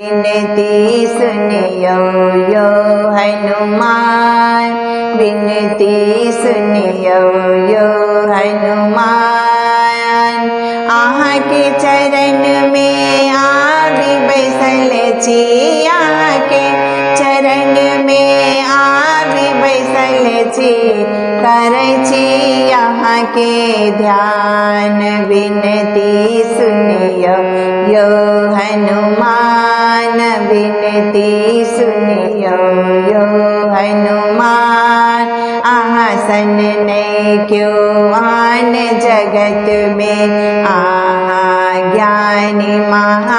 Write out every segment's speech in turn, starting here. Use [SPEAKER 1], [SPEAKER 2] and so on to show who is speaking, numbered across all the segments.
[SPEAKER 1] विनती सुनियो यो हनुमान, विनती सुनियो यो हनुमान। आहाँ के चरण में आवी बैसल छी, आहाँ के चरण में आवी बैसल छी, करै छी आहाँ के ध्यान। विनती सुनियो यो हनुमान, विनती सुनियो यो हनुमान। आहाँ सन नहीं क्यों आन जगत में, आहाँ ज्ञानी महान।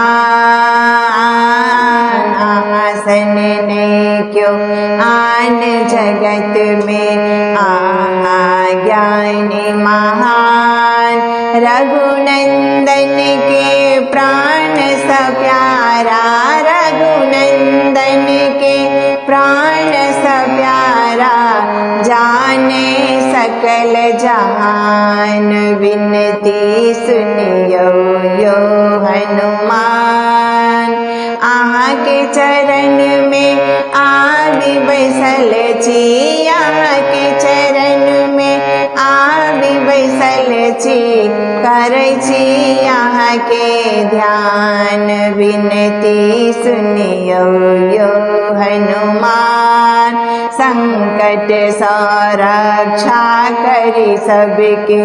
[SPEAKER 1] आहाँ सन नहीं क्यों आन जगत में, आहाँ ज्ञानी महान। रघुनंदन के प्राण सा प्यारा, रघुनंदन के प्राण सा प्यारा, जाने सकल जहान। विनती सुनियो यो हनुमान, आहाँ के चरण में आवी बैसल छी, आहाँ के चरण में आवी बैसल छी, करै छी आहाँ के ध्यान। विनती सुनियो यो हनुमान, संकट सौ रक्षा करी सबके,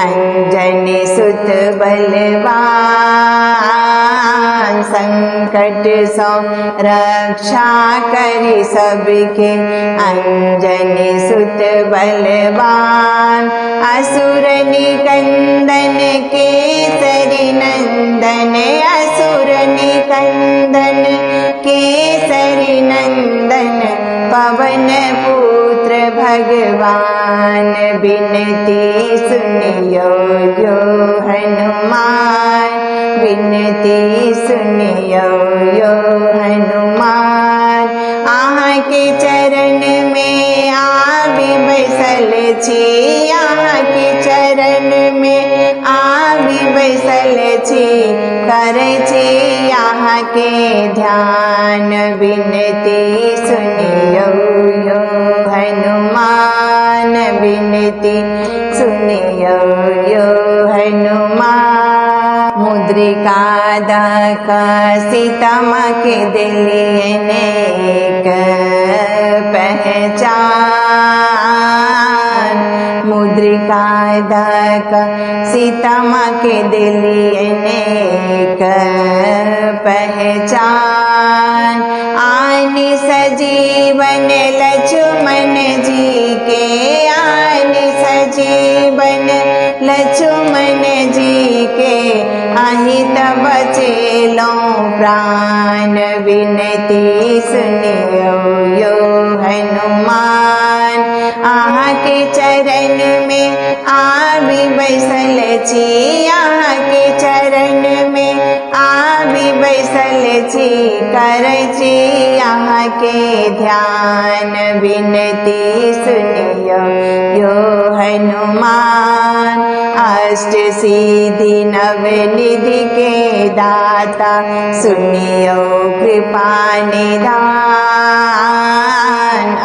[SPEAKER 1] अंजनी सुत बलवान। संकट सौ रक्षा करी सबके, अंजनी सुत बलवान। असुर निकंदन केसरी नंदन, असुर निकंदन केसरी नंदन, पवन पुत्र भगवान। विनती सुनियो यो हनुमान, विनती सुनियो यो हनुमान। आहाँ के चरण में आवी बैसल छी, आहाँ के चरण में आवी बैसल छी, करै छी आहाँ के ध्यान। विनती सुनियो यो हनुमान, विनती सुनियो यो हनुमान। मुद्रिका दाक सीता माँ के दिलिए नेक पहचान। मुद्रिका दाक सीता माँ के दिलिए नेक पहचान। आनि सजीवन लक्ष्मण जी के, आनि सजीवन लक्ष्मण जी के, अहित बचेलो प्राण। विनती सुनियो यो हनुमान, आहाँ के चरण में आवी बैसल छी, आहाँ के चरण में आवी बैसल छी, करै छी आहाँ के ध्यान। विनती सुनियो यो हनुमान, अष्ट सिद्धि नव निधि के दाता, सुनियो कृपा निधान।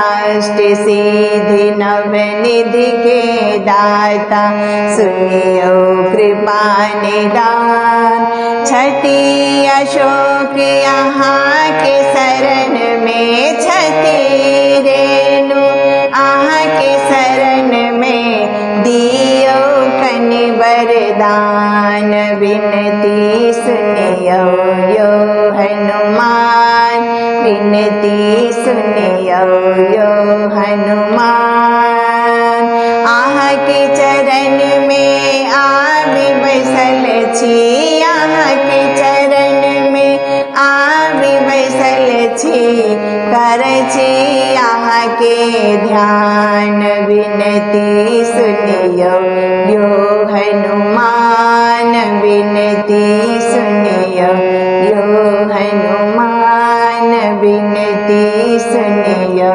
[SPEAKER 1] अष्ट सिद्धि नव निधि के दाता, सुनियो कृपा निधान। छठी अशोक यहाँ के शरण में, छठी रेणु आहाँ के शरण में, दियो कनि वरदान। विनती सुनियो यो हनुमान, विनती सुनियो यो हनुमान। आहाँ के चरण में आवी बैसल छी, आहाँ के चरण में आवी बैसल छी, करै छी आहाँ के ध्यान। विनती सुनियो यो हनुमान, विनती सुनियो यो हनुमान, विनती सुनियो